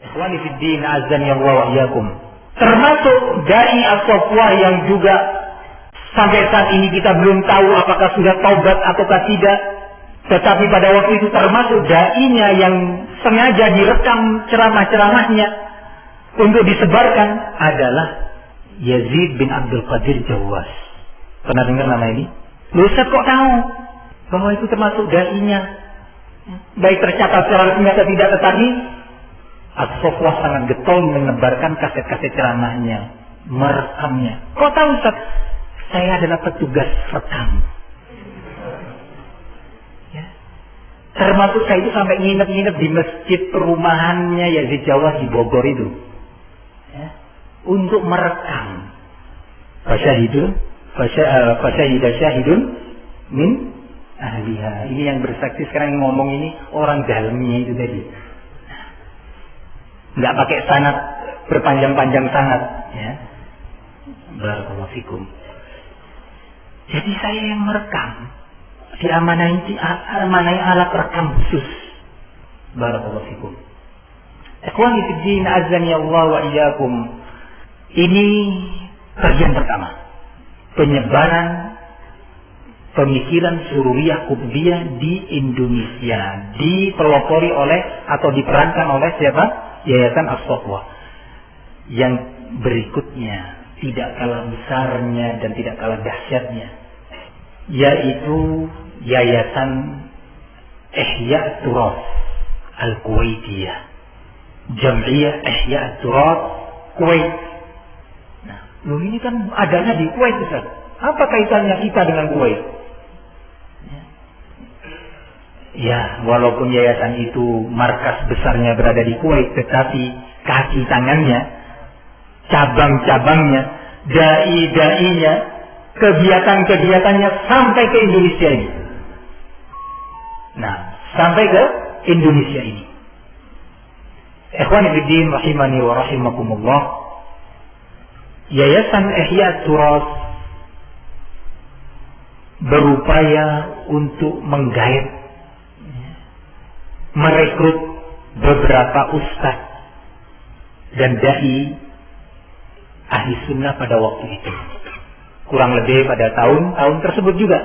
Ikhwani fid din, azan ya Allah wa iyyakum. Termasuk dai as-Safwah yang juga sampai saat ini kita belum tahu apakah sudah taubat ataukah tidak. Tetapi pada waktu itu termasuk dai-nya yang sengaja direkam ceramah-ceramahnya untuk disebarkan adalah Yazid bin Abdul Qadir Jawas. Pernah dengar nama ini? Loh, Ustaz kok tahu bahwa itu termasuk dai-nya? Baik tercatat secara resmi atau tidak, tetapi As-Safwah sangat getol menebarkan kaset-kaset ceramahnya, merekamnya. Kok tahu Ustaz? Saya adalah petugas rekam. Ya. Termasuk saya itu sampai nginep-nginep di masjid perumahannya Yazid Jawas di Bogor itu, ya, untuk merekam. Fasyahidah syahidun min ahliha. Ini yang bersaksi sekarang yang ngomong ini orang dalamnya itu tadi. Nggak pakai sanad berpanjang-panjang sanad, ya. Barakallahu fikum. Jadi saya yang merekam, diamanai alat rekam khusus. Barakallahu fikum. Ikhwani fid din, azani Allah wa iyyakum. Ini bagian pertama. Penyebaran pemikiran sururiyah qutbiyah di Indonesia, dipelopori oleh atau diperankan oleh siapa? Yayasan As-Safwah. Yang berikutnya tidak kalah besarnya dan tidak kalah dahsyatnya, yaitu Yayasan Ihya Turas Al-Kuwaitiyah, Jam'iyah Ihya Turas Kuwait. Nah, ini kan adanya di Kuwait, Ustaz. Apa kaitannya kita dengan Kuwait? Ya, walaupun yayasan itu markas besarnya berada di Kuwait, tetapi kaki tangannya, cabang-cabangnya, dai-dainya, kegiatan-kegiatannya sampai ke Indonesia ini. Nah, sampai ke Indonesia ini. Ikhwani fiddin rahimani wa rahimakumullah. Yayasan Ihya Turas berupaya untuk menggait, merekrut beberapa ustaz dan dai ahli sunnah pada waktu itu. Kurang lebih pada tahun tersebut juga,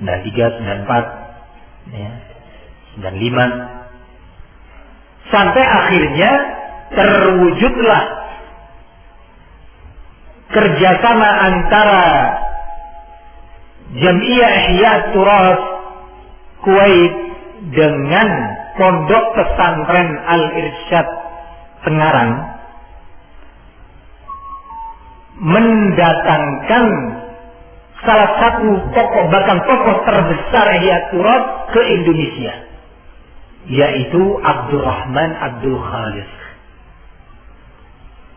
93, 94, ya, 95, sampai akhirnya terwujudlah kerjasama antara Jam'iyah Ihya Turas Kuwait dengan Pondok Pesantren Al-Irsyad Tengaran, mendatangkan salah satu tokoh, bahkan tokoh terbesar Ihya Turas ke Indonesia, yaitu Abdurrahman Abdul Khalis.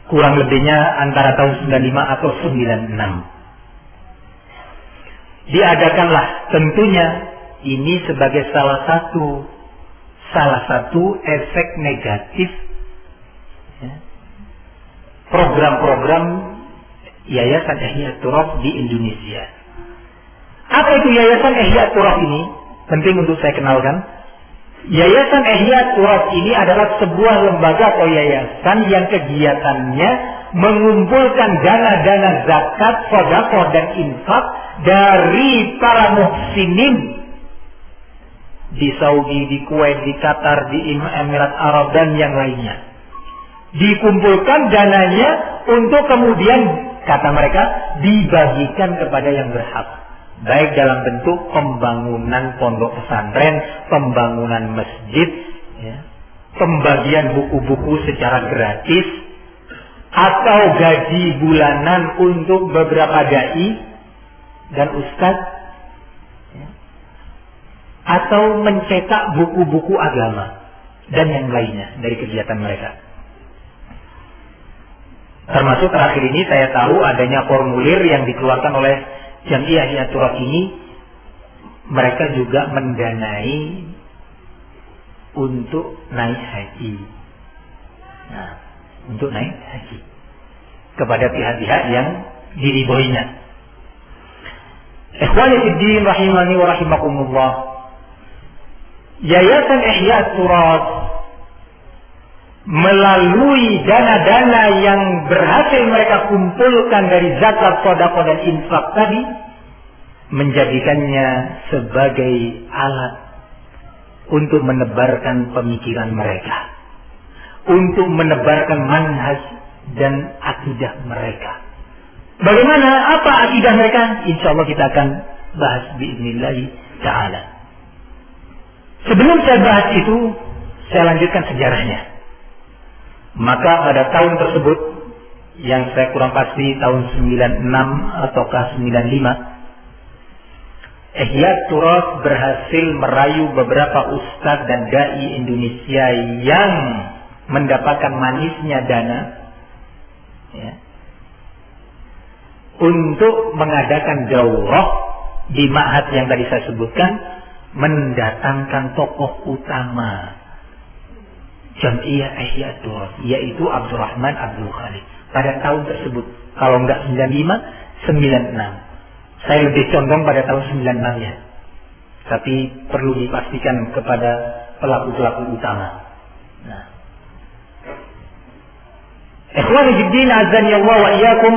Kurang lebihnya antara tahun 95 atau 96. Diadakanlah tentunya ini sebagai salah satu efek negatif, ya, program-program Yayasan Ihya Turas di Indonesia. Apa itu Yayasan Ihya Turas ini? Penting untuk saya kenalkan. Yayasan Ihya Turas ini adalah sebuah lembaga atau yayasan yang kegiatannya mengumpulkan dana-dana zakat, sedekah dan infak dari para muhsinin di Saudi, di Kuwait, di Qatar, di Emirat Arab dan yang lainnya. Dikumpulkan dananya untuk kemudian, kata mereka, dibagikan kepada yang berhak. Baik dalam bentuk pembangunan pondok pesantren, pembangunan masjid, ya, pembagian buku-buku secara gratis, atau gaji bulanan untuk beberapa dai dan ustaz, ya, atau mencetak buku-buku agama dan yang lainnya dari kegiatan mereka. Termasuk terakhir ini saya tahu adanya formulir yang dikeluarkan oleh Jam'iyah Ihya Turas ini, mereka juga mendanai untuk naik haji. Nah, untuk naik haji kepada pihak-pihak yang diridhoinya. Ikhwani fiddin rahimani wa rahimakumullah. Yayasan Ihya Turas melalui dana-dana yang berhasil mereka kumpulkan dari zakat, sedekah dan infak tadi, menjadikannya sebagai alat untuk menebarkan pemikiran mereka, untuk menebarkan manhaj dan akidah mereka. Bagaimana? Apa akidah mereka? Insya Allah kita akan bahas biiznillah ta'ala. Sebelum saya bahas itu, saya lanjutkan sejarahnya. Maka pada tahun tersebut, yang saya kurang pasti tahun 96 ataukah 95, Ihya Turas berhasil merayu beberapa ustadz dan dai Indonesia yang mendapatkan manisnya dana, ya, untuk mengadakan daurah di ma'had yang tadi saya sebutkan, mendatangkan tokoh utama Jam'iyah Ihya Turas, yaitu Abdurrahman Abdul Khalid pada tahun tersebut. Kalau enggak 95, 96. Saya lebih condong pada tahun 96 ya. Tapi perlu dipastikan kepada pelaku-pelaku utama. Nah, ikhwani fiddin azani Allah wa iyyakum,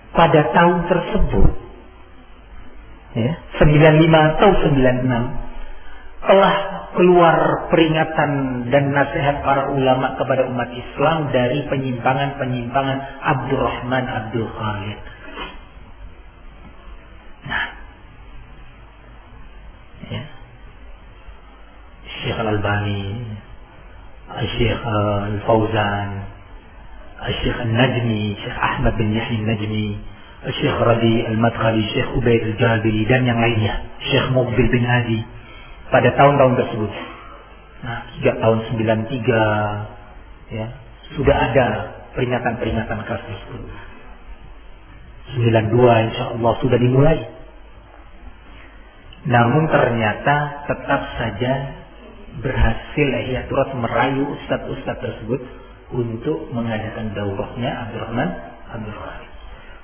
pada tahun tersebut ya, 95 atau 96 telah keluar peringatan dan nasihat para ulama kepada umat Islam dari penyimpangan-penyimpangan Abdurrahman Abdul Khalid. Nah, ya, Syekh Al-Albani, Syekh Al-Fauzan, Syekh Al-Najmi, Syekh Ahmad bin Yahya Al-Najmi, Syekh Rabi Al-Madkhali, Syekh Ubaid Al-Jabiri dan yang lainnya, Syekh Muqbil bin Hadi pada tahun-tahun tersebut. Nah, sejak tahun 93 ya, sudah ada peringatan-peringatan keras tersebut. 92 insya Allah sudah dimulai. Namun ternyata tetap saja berhasil Ihya Turas merayu ustadz-ustadz tersebut untuk mengadakan daurahnya Abdurrahman Abdul Khalid.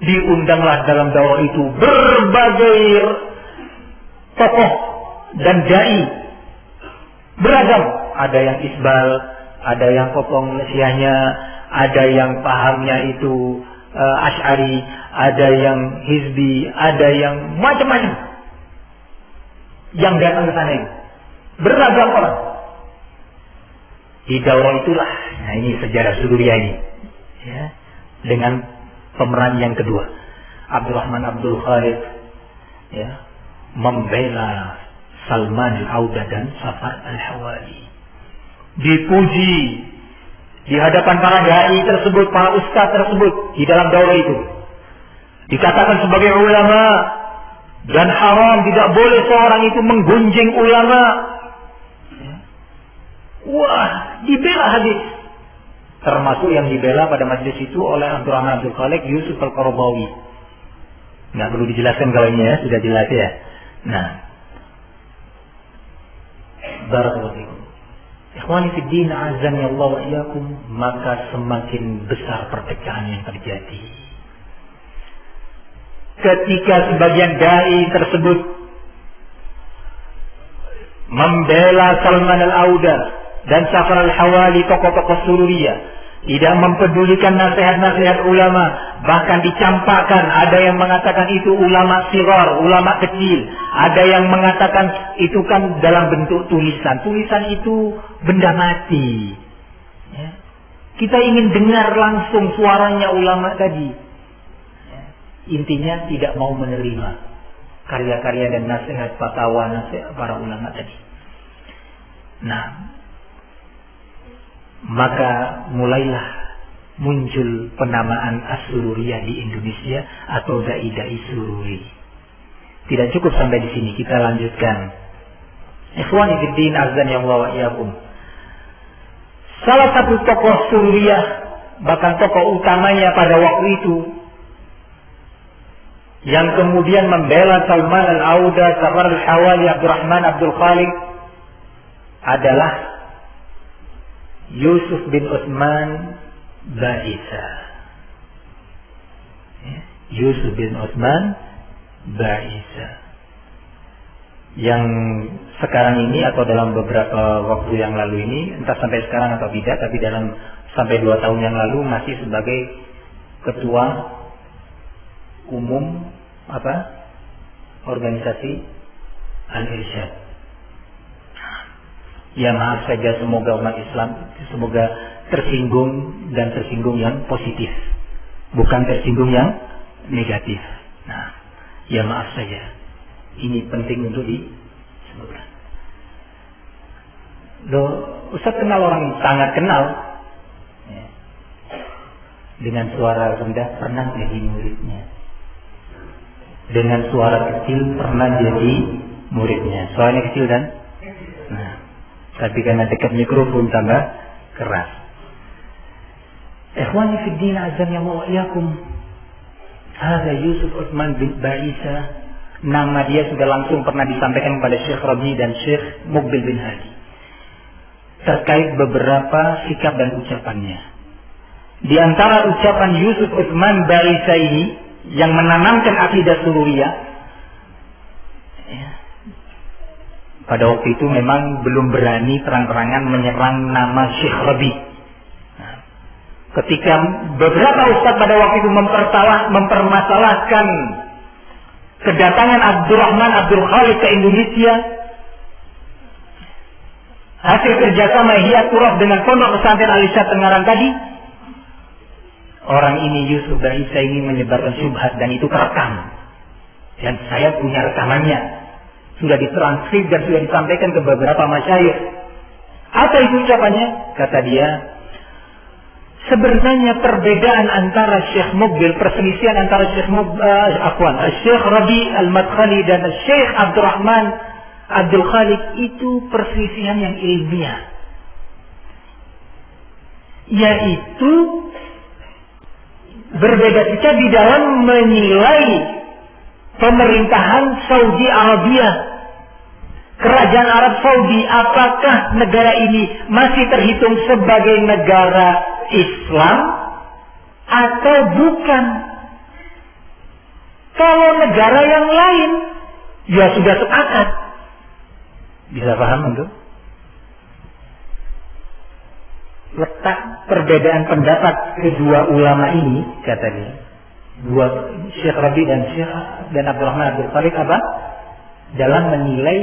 Diundanglah dalam daurah itu berbagai tokoh dan dai beragam. Ada yang isbal, ada yang potong Syiahnya, ada yang pahamnya itu Asy'ari, ada yang hizbi, ada yang macam-macam yang datang ke sana itu. Beragam orang. Di daurah itulah, nah ini sejarah Suriah ini, ya, dengan pemeran yang kedua, Abdurrahman Abdul Khalid, ya, membela Salman Al-Auda dan Safar Al-Hawali. Dipuji di hadapan para dai tersebut, para ustaz tersebut di dalam daurah itu. Dikatakan sebagai ulama dan haram, tidak boleh seorang itu menggunjing ulama. Wah, dibela hadis. Termasuk yang dibela pada majlis itu oleh Abdurrahman Abdul Khalid, Yusuf Al-Qaradawi. Nggak perlu dijelaskan kalau ini ya, sudah jelas ya. Nah, barakallahu fikum. Ikhwani fid din, azani Allah wa iyyakum, maka semakin besar perpecahan yang terjadi. Ketika sebagian dai tersebut membela Salman Al-Auda dan Safar Al-Hawali, tokoh-tokoh Sururiyah, tidak mempedulikan nasihat-nasihat ulama, bahkan dicampakkan. Ada yang mengatakan itu ulama sigar, ulama kecil. Ada yang mengatakan itu kan dalam bentuk tulisan. Tulisan itu benda mati. Ya. Kita ingin dengar langsung suaranya ulama tadi. Ya. Intinya tidak mau menerima karya-karya dan nasihat fatwa nasihat para ulama tadi. Nah, maka mulailah muncul penamaan As-Sururiyah di Indonesia atau dai-dai Sururi. Tidak cukup sampai di sini, kita lanjutkan. Ikhwani fiddin azani Allah wa iyyakum. Salah satu tokoh Sururiyah, bahkan tokoh utamanya pada waktu itu, yang kemudian membela Salman Al-Auda, Safar Al-Hawali, Abdurrahman Abdul Khalid, adalah Yusuf bin Utsman Ba'isa. Yusuf bin Utsman Ba'isa. yang sekarang ini atau dalam beberapa waktu yang lalu ini, entah sampai sekarang atau tidak, tapi dalam sampai 2 tahun yang lalu masih sebagai ketua umum organisasi Al-Irsyad. Ya maaf saja, semoga umat Islam semoga tersinggung, dan tersinggung yang positif, bukan tersinggung yang negatif. Nah, ya maaf saja, ini penting untuk disebutkan. Loh, Ustaz kenal orang, sangat kenal, ya. Dengan suara rendah pernah jadi muridnya, dengan suara kecil pernah jadi muridnya. Suaranya kecil kan? Nah, tapi karena dekat mikrofon tambah keras. Ikhwani fi din, azan ya wa iyyakum. Ada Yusuf Utsman bin Baisa, nama dia sudah langsung pernah disampaikan kepada Syekh Rabi dan Syekh Muqbil bin Hadi terkait beberapa sikap dan ucapannya. Di antara ucapan Yusuf Utsman Baisa ini yang menanamkan akidah sururiyah, pada waktu itu memang belum berani terang-terangan menyerang nama Syekh Rabi. Ketika beberapa ustaz pada waktu itu mempermasalahkan kedatangan Abdurrahman Abdul Khalik ke Indonesia, hasil kerjasama Ihya Turaf dengan Pondok Pesantren Al-Irsyad Tengaran tadi, orang ini Yusuf Baisa ini menyebarkan syubhat, dan itu terekam. Dan saya punya rekamannya, sudah ditranskrip dan sudah disampaikan ke beberapa masyayikh. Apa itu ucapannya? Kata dia, sebenarnya perbedaan antara Syekh Muqbil, perselisihan antara Syekh Rabi Al-Madkhali dan Syekh Abdurrahman Abdul Khalik itu perselisihan yang ilmiah, yaitu berbeda kita di dalam menilai pemerintahan Saudi Arabia, kerajaan Arab Saudi, apakah negara ini masih terhitung sebagai negara Islam atau bukan. Kalau negara yang lain, ya sudah sepakat. Bisa paham itu? Letak perbedaan pendapat kedua ulama ini, katanya, dua Syekh Rabi dan Abdurrahman Abdul Khalik apa? Dalam menilai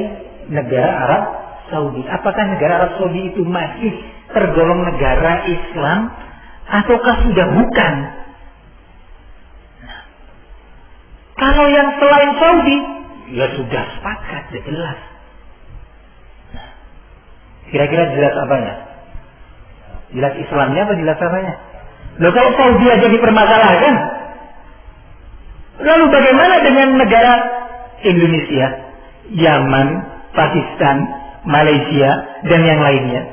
negara Arab Saudi. Apakah negara Arab Saudi itu masih tergolong negara Islam ataukah sudah bukan? Nah, kalau yang selain Saudi, ya sudah sepakat, sudah jelas. Nah, kira-kira jelas apanya? Jelas Islamnya apa jelas apanya? Loh, kalau Saudi aja dipermasalahkan, lalu bagaimana dengan negara Indonesia, Yaman, Pakistan, Malaysia, dan yang lainnya?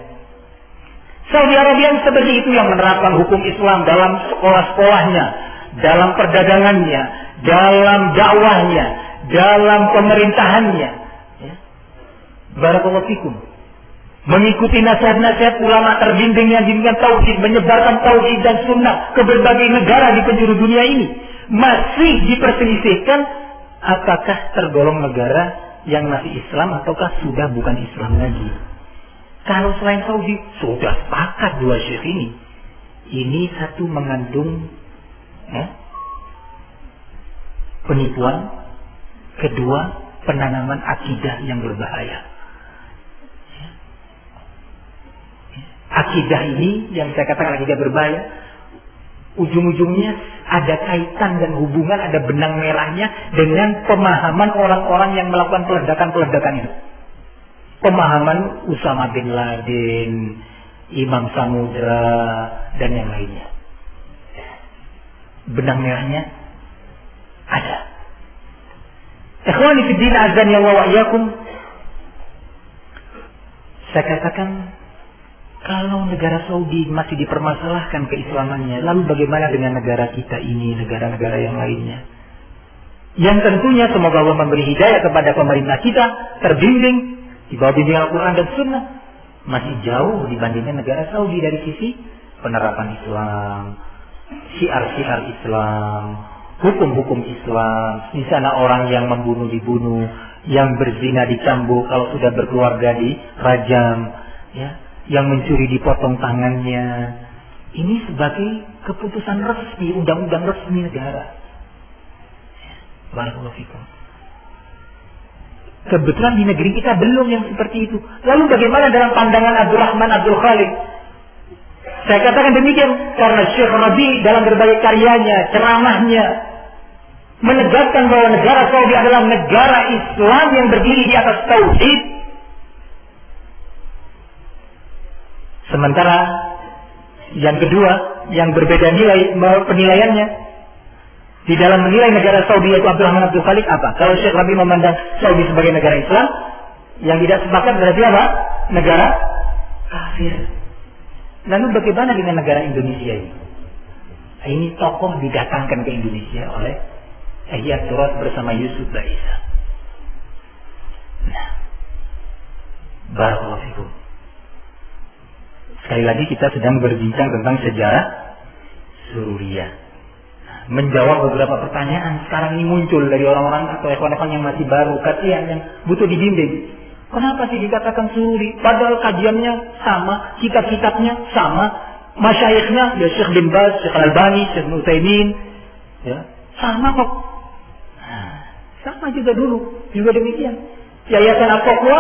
Saudi Arabia seperti itu yang menerapkan hukum Islam dalam sekolah-sekolahnya, dalam perdagangannya, dalam dakwahnya, dalam pemerintahannya. Ya. Barakallahu fikum. Mengikuti nasihat-nasihat ulama terbimbing yang dengan tauhid, menyebarkan tauhid dan sunnah ke berbagai negara di penjuru dunia ini. Masih diperselisihkan apakah tergolong negara yang masih Islam ataukah sudah bukan Islam lagi. Kalau selain Saudi, sudah sepakat dua syekh ini. Ini satu mengandung penipuan, kedua penanaman akidah yang berbahaya. Akidah ini yang saya katakan akidah berbahaya, ujung-ujungnya ada kaitan dan hubungan, ada benang merahnya dengan pemahaman orang-orang yang melakukan peledakan-peledakan itu. Pemahaman Usama bin Laden, Imam Samudra, dan yang lainnya. Benang merahnya ada. Ikhwani fiddin azan ya wa iyyakum. Saya katakan, kalau negara Saudi masih dipermasalahkan keislamannya, lalu bagaimana dengan negara kita ini, negara-negara yang lainnya? Yang tentunya semoga Allah memberi hidayah kepada pemerintah kita, terbimbing di bawah bimbingan Al-Quran dan Sunnah, masih jauh dibandingkan negara Saudi dari sisi penerapan Islam, syiar-syiar Islam, hukum-hukum Islam. Di sana orang yang membunuh dibunuh, yang berzina dicambuk, kalau sudah berkeluarga dirajam, ya, yang mencuri dipotong tangannya. Ini sebagai keputusan resmi, undang-undang resmi negara. Barakallahu fikum. Kebetulan di negeri kita belum yang seperti itu. Lalu bagaimana dalam pandangan Abdurrahman Abdul Khaliq? Saya katakan demikian karena Syekh Rabi dalam berbagai karyanya, ceramahnya, menegaskan bahwa negara Saudi adalah negara Islam yang berdiri di atas tauhid. Sementara yang kedua, yang berbeda nilai penilaiannya di dalam menilai negara Saudi, yaitu Abdurrahman Abdul Khaliq, apa? Kalau Syekh Rabi memandang Saudi sebagai negara Islam, yang tidak sepakat berarti apa? Negara kafir. Lalu bagaimana dengan negara Indonesia ini? Ini tokoh didatangkan ke Indonesia oleh Ihya'ut Turath bersama Yusuf Ba'isa. Nah, barakallahu fikum. Sekali lagi kita sedang berbincang tentang sejarah Suriah. Menjawab beberapa pertanyaan sekarang ini muncul dari orang-orang atau ikhwan-ikhwan yang masih baru, kasihan, yang butuh dibimbing. Kenapa sih dikatakan Suri? Padahal kajiannya sama, kitab-kitabnya sama, masyayikhnya ya Syekh bin Baz, Syekh Al-Albani, Syekh Utsaimin, ya sama kok. Nah, sama juga dulu, juga demikian. Yayasan Al-Taqwa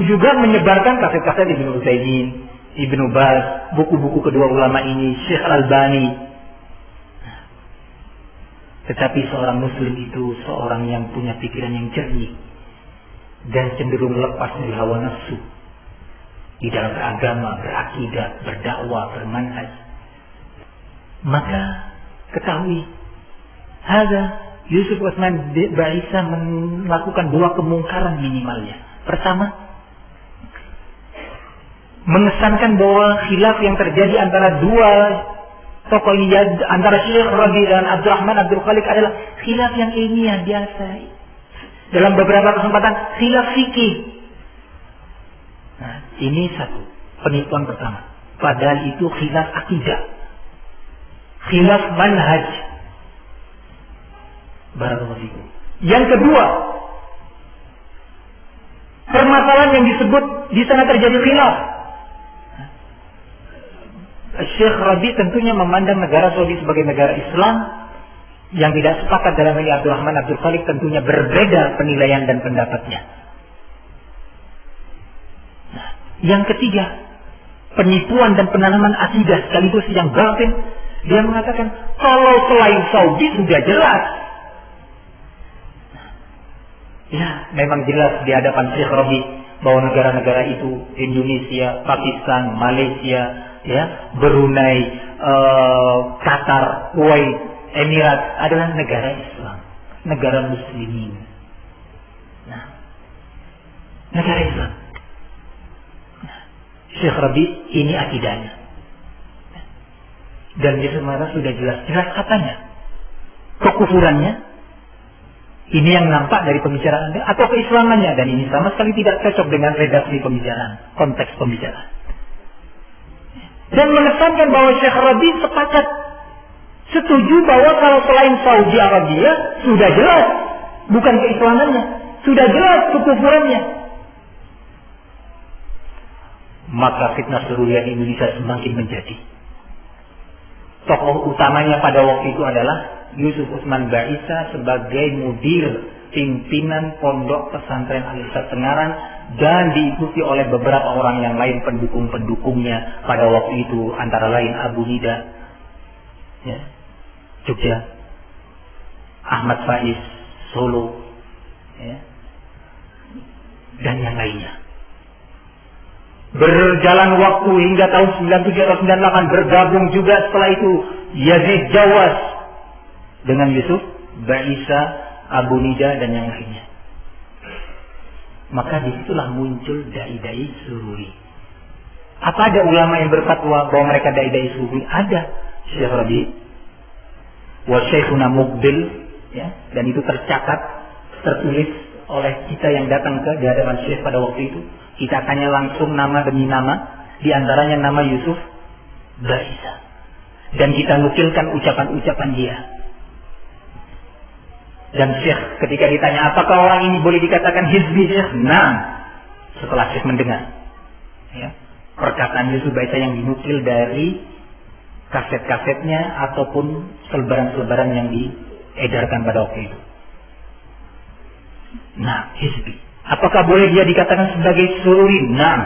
juga menyebarkan kaset-kaset Ibnu Utsaimin, Ibnu Baz, buku-buku kedua ulama ini, Syekh Al-Albani. Tetapi seorang muslim itu seorang yang punya pikiran yang jernih dan cenderung lepas dari hawa nafsu di dalam beragama, berakidah, berdakwah, bermanhaj. Maka ketahui, Yusuf Utsman Ba'isa melakukan dua kemungkaran minimalnya. Pertama, mengesankan bahwa khilaf yang terjadi antara dua tokoh ini, antara Syekh Rabi dan Abdurrahman Abdul Khaliq, adalah khilaf yang ilmiah biasa. Dalam beberapa kesempatan khilaf fikih. Nah, ini satu penipuan pertama. Padahal itu khilaf akidah, khilaf manhaj. Barakallahu fikum. Yang kedua, permasalahan yang disebut di sana terjadi khilaf. Syekh Rabi tentunya memandang negara Saudi sebagai negara Islam. Yang tidak sepakat dalam ini Abdurrahman Abdul Khaliq tentunya berbeda penilaian dan pendapatnya. Nah, yang ketiga, penipuan dan penanaman akidah sekaligus yang batin. Dia mengatakan kalau selain Saudi sudah jelas. Ya, memang jelas di hadapan Syekh Rabi bahwa negara-negara itu Indonesia, Pakistan, Malaysia, ya, Brunei, Qatar, Kuwait, Emirat adalah negara Islam, negara Muslimin. Nah, negara Islam. Nah, Syekh Rabi ini akidahnya, dan dia sebenarnya sudah jelas katanya kekufurannya. Ini yang nampak dari pembicaraan atau keislamannya, dan ini sama sekali tidak cocok dengan redaksi pembicaraan, konteks pembicaraan. Dan mengesankan bahwa Syekh Rabi setuju bahwa kalau selain Saudi Arabia sudah jelas bukan keislamannya, sudah jelas kekufurannya. Maka fitnah Suriah di Indonesia semakin menjadi. Tokoh utamanya pada waktu itu adalah Yusuf Utsman Ba'isa sebagai mudir pimpinan pondok pesantren Al-Irsyad Tengaran, dan diikuti oleh beberapa orang yang lain pendukung-pendukungnya pada waktu itu, antara lain Abu Nida, ya, Jogja, Ahmad Faiz, Solo, ya, dan yang lainnya. Berjalan waktu hingga tahun 97 atau 98 bergabung juga setelah itu Yazid Jawas dengan Yusuf Ba'isa, Abu Nida dan yang lainnya. Maka disitulah muncul dai-dai Sururi. Apa ada ulama yang berfatwa bahwa mereka dai-dai Sururi? Ada. Syekh Rabi wa Syekhuna Muqbil, ya, dan itu tercatat, tertulis oleh kita yang datang ke hadapan Syekh pada waktu itu. Kita tanya langsung nama demi nama, di antaranya nama Yusuf Ba'isa, dan kita nukilkan ucapan-ucapan dia. Dan Syekh ketika ditanya apakah orang ini boleh dikatakan hizbi, nah, setelah Syekh mendengar ya, perkataan Yusuf Baisa yang dinukil dari kaset-kasetnya ataupun selebaran-selebaran yang diedarkan pada waktu itu. Nah, hizbi. Apakah boleh dia dikatakan sebagai sururi? Nah,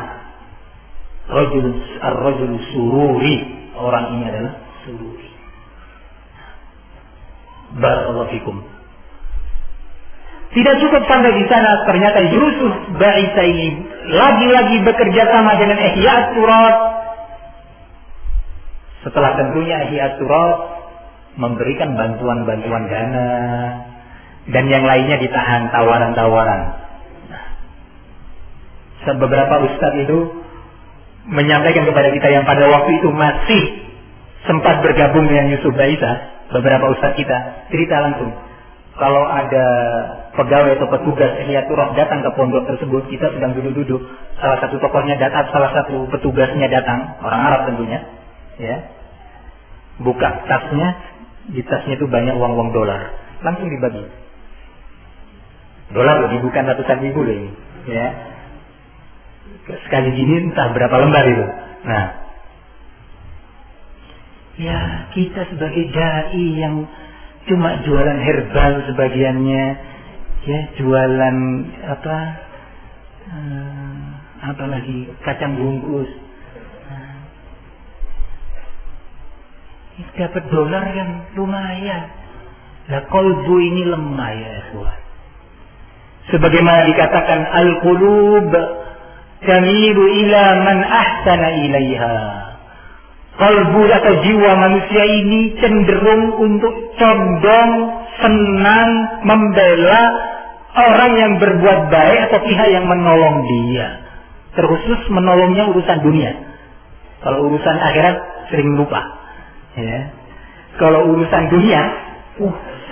ar-rajul sururi. Orang ini adalah sururi. Barakallahu fikum. Tidak cukup sampai di sana, ternyata Yusuf Baisa ini lagi-lagi bekerja sama dengan Ihya Turat. Setelah tentunya Ihya Turat memberikan bantuan-bantuan dana dan yang lainnya ditahan tawaran-tawaran. Beberapa ustadz itu menyampaikan kepada kita yang pada waktu itu masih sempat bergabung dengan Yusuf Baisa, beberapa ustadz kita cerita langsung. Kalau ada pegawai atau petugas Ihya Turat datang ke pondok tersebut, kita sedang duduk-duduk, salah satu tokohnya datang, salah satu petugasnya datang, orang Arab tentunya, ya, buka tasnya, di tasnya itu banyak uang-uang dolar, langsung dibagi. Dolar loh, bukan ratusan ribu loh ini, ya. Sekali gini entah berapa lembar itu. Nah, ya kita sebagai dai yang cuma jualan herbal sebagiannya, ya jualan apa lagi kacang bungkus, dapat dolar yang lumayan. Lah kolbu ini lemah ya ikhwan. Sebagaimana dikatakan al-qulub tamilu ila man ahsana ilaiha. Kalbu atau jiwa manusia ini cenderung untuk condong, senang, membela orang yang berbuat baik atau pihak yang menolong dia. Terkhusus menolongnya urusan dunia. Kalau urusan akhirat sering lupa. Ya. Kalau urusan dunia,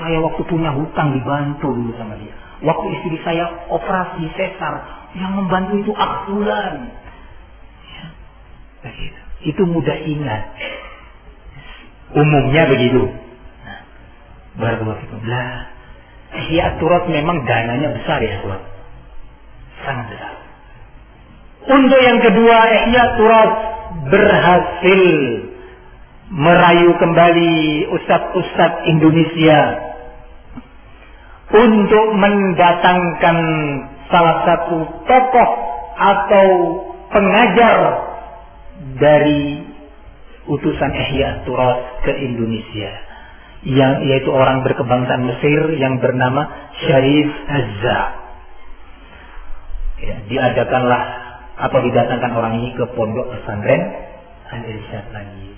saya waktu punya hutang dibantu dulu sama dia. Waktu istri saya operasi sesar, yang membantu itu akhulan. Ya. Begitu. Itu mudah ingat. Umumnya begitu. Nah, barakallahu fikum. Lah, Ihya Turat memang dananya besar ya, Tuhan. Sangat besar. Untuk yang kedua, Ihya Turat berhasil merayu kembali ustadz-ustadz Indonesia untuk mendatangkan salah satu tokoh atau pengajar dari utusan Ihya Turat ke Indonesia, yang yaitu orang berkebangsaan Mesir yang bernama Syarif Azza. Ya, diadakanlah atau didatangkan orang ini ke pondok pesantren Al-Irsyad lagi.